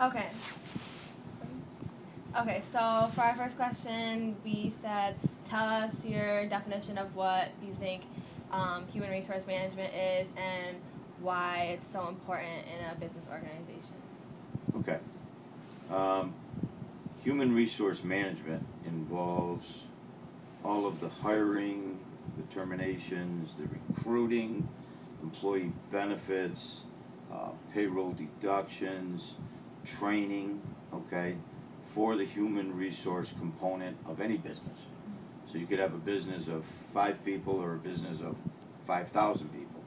Okay. Okay, so for our first question, we said, tell us your definition of what you think human resource management is and why it's so important in a business organization. Okay. Um, Human resource management involves all of the hiring, the terminations, the recruiting, employee benefits, payroll deductions, training, okay, for the human resource component of any business. So you could have a business of 5 people or a business of 5,000 people.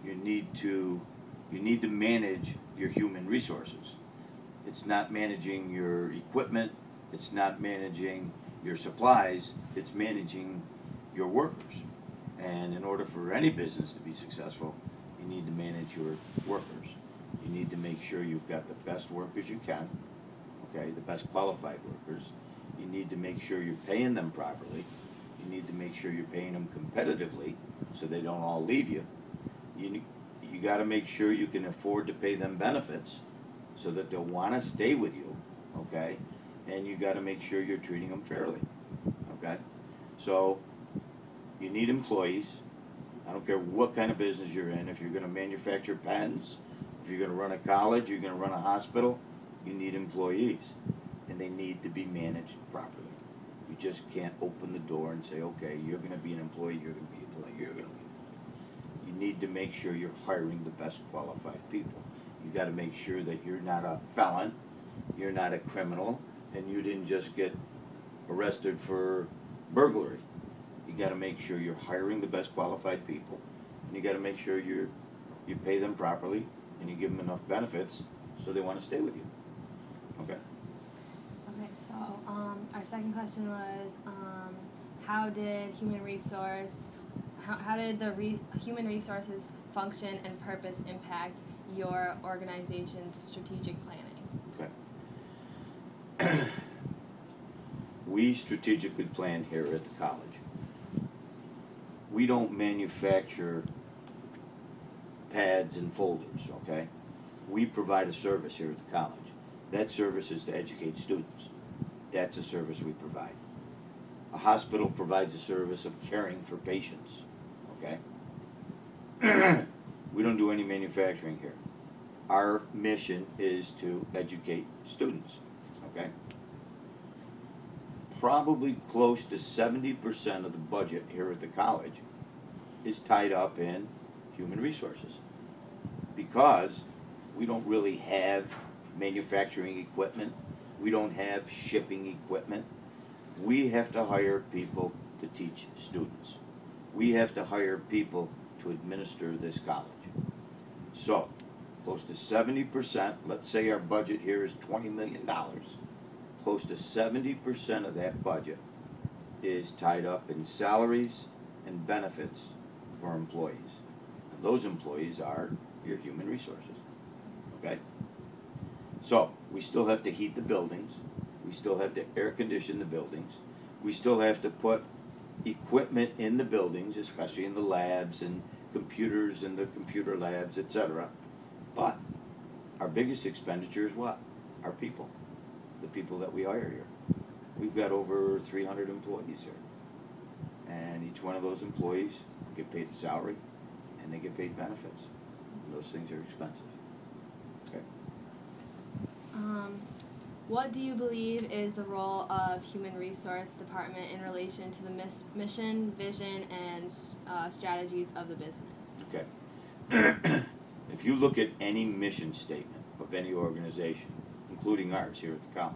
You need to manage your human resources. It's not managing your equipment, it's not managing your supplies, it's managing your workers. And in order for any business to be successful, you need to manage your workers. You need to make sure you've got the best workers you can, okay, the best qualified workers. You need to make sure you're paying them properly. You need to make sure you're paying them competitively so they don't all leave you. You got to make sure you can afford to pay them benefits so that they'll want to stay with you, okay? And you got to make sure you're treating them fairly, okay? So you need employees. I don't care what kind of business you're in. If you're going to manufacture pens, if you're going to run a college, you're going to run a hospital, you need employees, and they need to be managed properly. You just can't open the door and say, okay, you're going to be an employee, you're going to be an employee, you're going to be an employee. You need to make sure you're hiring the best qualified people. You got to make sure that you're not a felon, you're not a criminal, and you didn't just get arrested for burglary. You got to make sure you're hiring the best qualified people, and you got to make sure you pay them properly, and you give them enough benefits so they want to stay with you. Okay. Okay, so our second question was, how did how did the human resources function and purpose impact your organization's strategic planning? Okay. We strategically plan here at the college. We don't manufacture pads and folders, okay? We provide a service here at the college. That service is to educate students. That's a service we provide. A hospital provides a service of caring for patients, okay? We don't do any manufacturing here. Our mission is to educate students, okay? Probably close to 70% of the budget here at the college is tied up in human resources because we don't really have manufacturing equipment. We don't have shipping equipment. We have to hire people to teach students. We have to hire people to administer this college. So, close to 70%, let's say our budget here is $20 million. Close to 70% of that budget is tied up in salaries and benefits for employees. And those employees are your human resources. Okay? So, we still have to heat the buildings. We still have to air condition the buildings. We still have to put equipment in the buildings, especially in the labs and computers in the computer labs, etc. But our biggest expenditure is what? Our people. The people that we hire here. We've got over 300 employees here. And each one of those employees get paid a salary and they get paid benefits. And those things are expensive. Okay. What do you believe is the role of human resource department in relation to the mission, vision, and strategies of the business? Okay. If you look at any mission statement of any organization, including ours here at the college,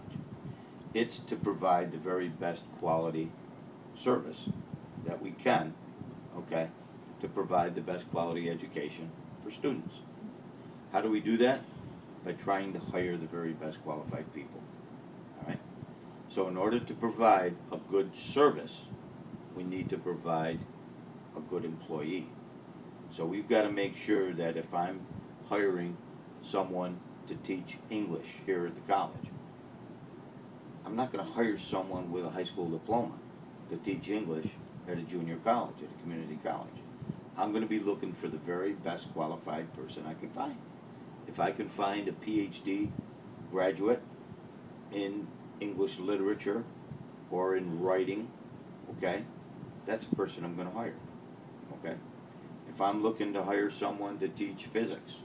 it's to provide the very best quality service that we can, okay, to provide the best quality education for students. How do we do that? By trying to hire the very best qualified people. All right? So in order to provide a good service, we need to provide a good employee. So we've got to make sure that if I'm hiring someone to teach English here at the college, I'm not going to hire someone with a high school diploma to teach English at a junior college, at a community college. I'm going to be looking for the very best qualified person I can find. If I can find a PhD graduate in English literature or in writing, okay, that's a person I'm going to hire, okay? If I'm looking to hire someone to teach physics,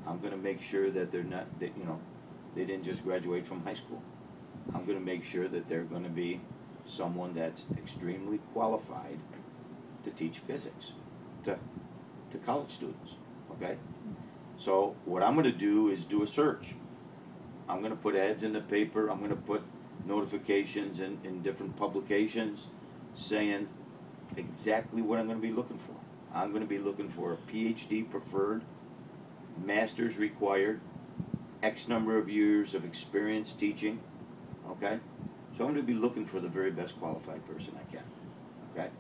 I'm going to make sure that they're not, that, you know, they didn't just graduate from high school. I'm going to make sure that they're going to be someone that's extremely qualified to teach physics to college students, okay? So what I'm going to do is do a search. I'm going to put ads in the paper. I'm going to put notifications in different publications saying exactly what I'm going to be looking for. I'm going to be looking for a PhD preferred, master's required, X number of years of experience teaching, okay? So I'm going to be looking for the very best qualified person I can, okay?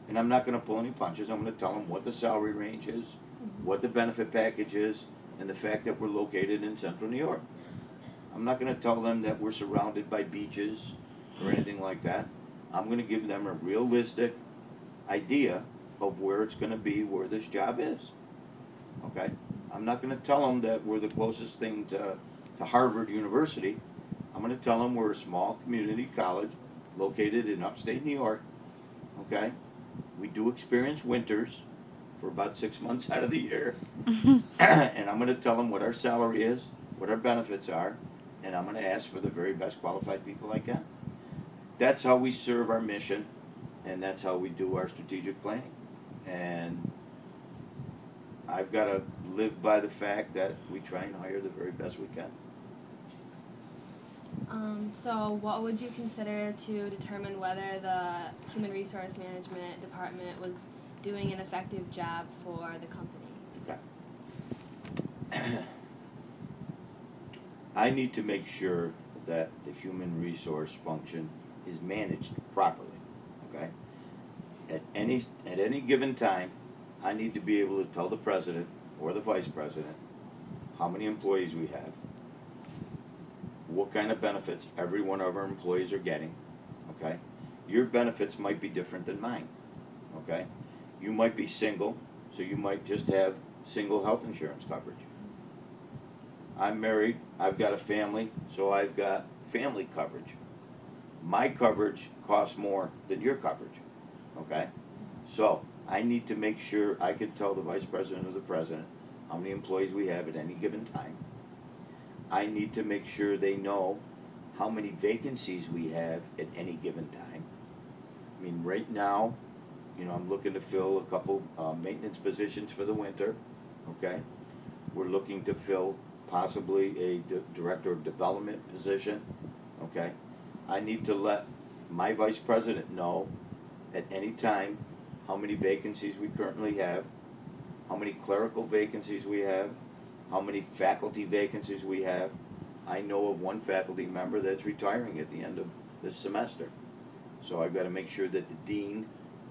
And I'm not going to pull any punches. I'm going to tell them what the salary range is, what the benefit package is, and the fact that we're located in central New York. I'm not going to tell them that we're surrounded by beaches or anything like that. I'm going to give them a realistic idea of where it's going to be, where this job is, okay? I'm not going to tell them that we're the closest thing to Harvard University. I'm going to tell them we're a small community college located in upstate New York, okay? We do experience winters for about 6 months out of the year. And I'm going to tell them what our salary is, what our benefits are, and I'm going to ask for the very best qualified people I can. That's how we serve our mission, and that's how we do our strategic planning. And I've got to live by the fact that we try and hire the very best we can. So what would you consider to determine whether the Human Resource Management Department was doing an effective job for the company? Okay. I need to make sure that the human resource function is managed properly, okay? At any given time, I need to be able to tell the president or the vice president how many employees we have, what kind of benefits every one of our employees are getting, okay? Your benefits might be different than mine, okay? You might be single, so you might just have single health insurance coverage. I'm married, I've got a family, so I've got family coverage. My coverage costs more than your coverage, okay? So I need to make sure I can tell the vice president or the president how many employees we have at any given time. I need to make sure they know how many vacancies we have at any given time. I mean, right now, you know, I'm looking to fill a couple maintenance positions for the winter, okay? We're looking to fill possibly a director of development position, okay? I need to let my vice president know at any time how many vacancies we currently have, how many clerical vacancies we have, how many faculty vacancies we have. I know of one faculty member that's retiring at the end of this semester. So I've got to make sure that the dean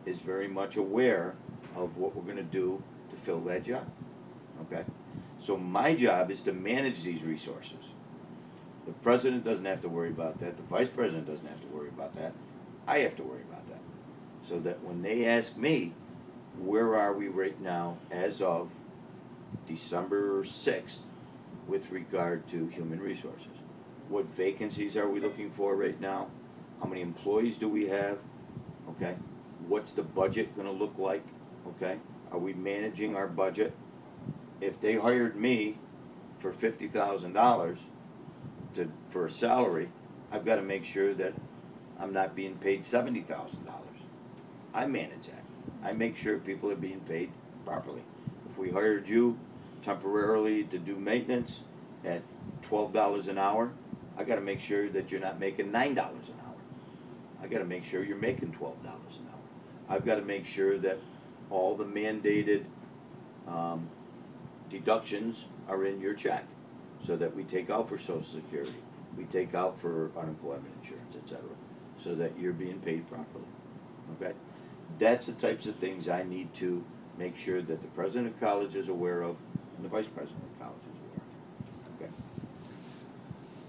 is very much aware of what we're going to do to fill that job, okay? So my job is to manage these resources. The president doesn't have to worry about that. The vice president doesn't have to worry about that. I have to worry about that. So that when they ask me, where are we right now as of December 6th with regard to human resources? What vacancies are we looking for right now? How many employees do we have? Okay. What's the budget going to look like? Okay. Are we managing our budget? If they hired me for $50,000 for a salary, I've got to make sure that I'm not being paid $70,000. I manage that. I make sure people are being paid properly. If we hired you temporarily to do maintenance at $12 an hour, I got to make sure that you're not making $9 an hour. I got to make sure you're making $12 an hour. I've got to make sure that all the mandated deductions are in your check, so that we take out for Social Security, we take out for unemployment insurance, etc., so that you're being paid properly. Okay? That's the types of things I need to make sure that the president of college is aware of and the vice president of college is aware of. Okay?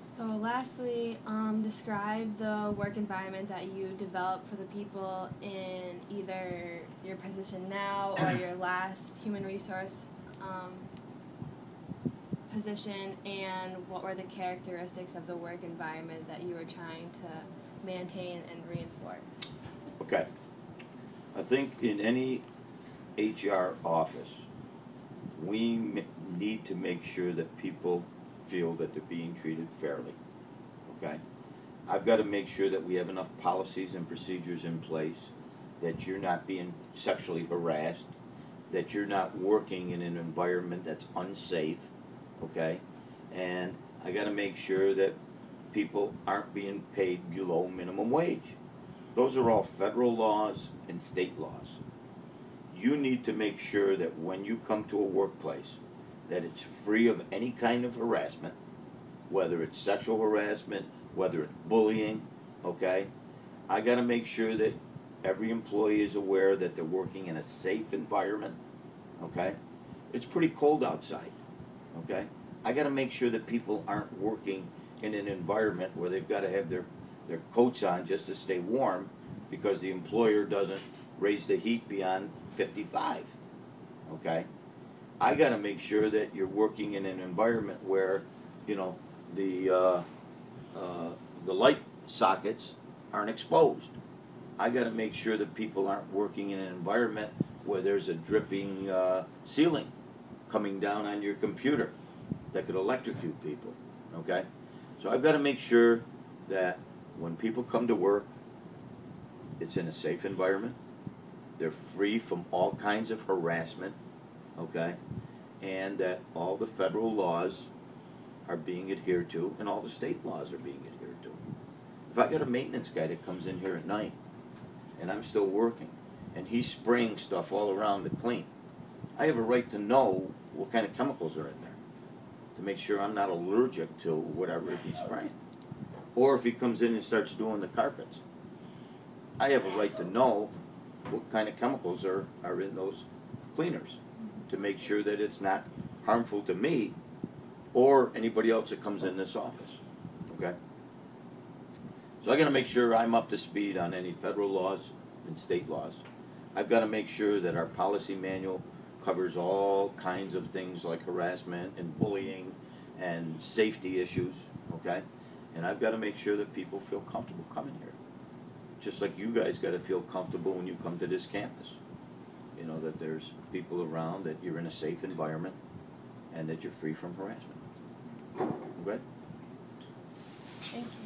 So lastly, describe the work environment that you developed for the people in either your position now or your last human resource position, and what were the characteristics of the work environment that you were trying to maintain and reinforce? Okay. I think in any HR office, we need to make sure that people feel that they're being treated fairly. Okay? I've got to make sure that we have enough policies and procedures in place, that you're not being sexually harassed, that you're not working in an environment that's unsafe, okay? And I got to make sure that people aren't being paid below minimum wage. Those are all federal laws and state laws. You need to make sure that when you come to a workplace, that it's free of any kind of harassment, whether it's sexual harassment, whether it's bullying, okay? I got to make sure that every employee is aware that they're working in a safe environment, okay? It's pretty cold outside, okay? I got to make sure that people aren't working in an environment where they've got to have their coats on just to stay warm because the employer doesn't raise the heat beyond 55, okay? I got to make sure that you're working in an environment where, you know, the light sockets aren't exposed. I got to make sure that people aren't working in an environment where there's a dripping ceiling coming down on your computer that could electrocute people, okay? So I've got to make sure that when people come to work, it's in a safe environment, they're free from all kinds of harassment, okay? And that all the federal laws are being adhered to and all the state laws are being adhered to. If I got a maintenance guy that comes in here at night and I'm still working and he's spraying stuff all around to clean, I have a right to know what kind of chemicals are in there to make sure I'm not allergic to whatever he's spraying. Or if he comes in and starts doing the carpets, I have a right to know what kind of chemicals are in those cleaners to make sure that it's not harmful to me or anybody else that comes in this office, okay? So I got to make sure I'm up to speed on any federal laws and state laws. I've got to make sure that our policy manual covers all kinds of things like harassment and bullying and safety issues, okay? And I've got to make sure that people feel comfortable coming here. Just like you guys got to feel comfortable when you come to this campus. You know, that there's people around, that you're in a safe environment, and that you're free from harassment. Okay? Thank you.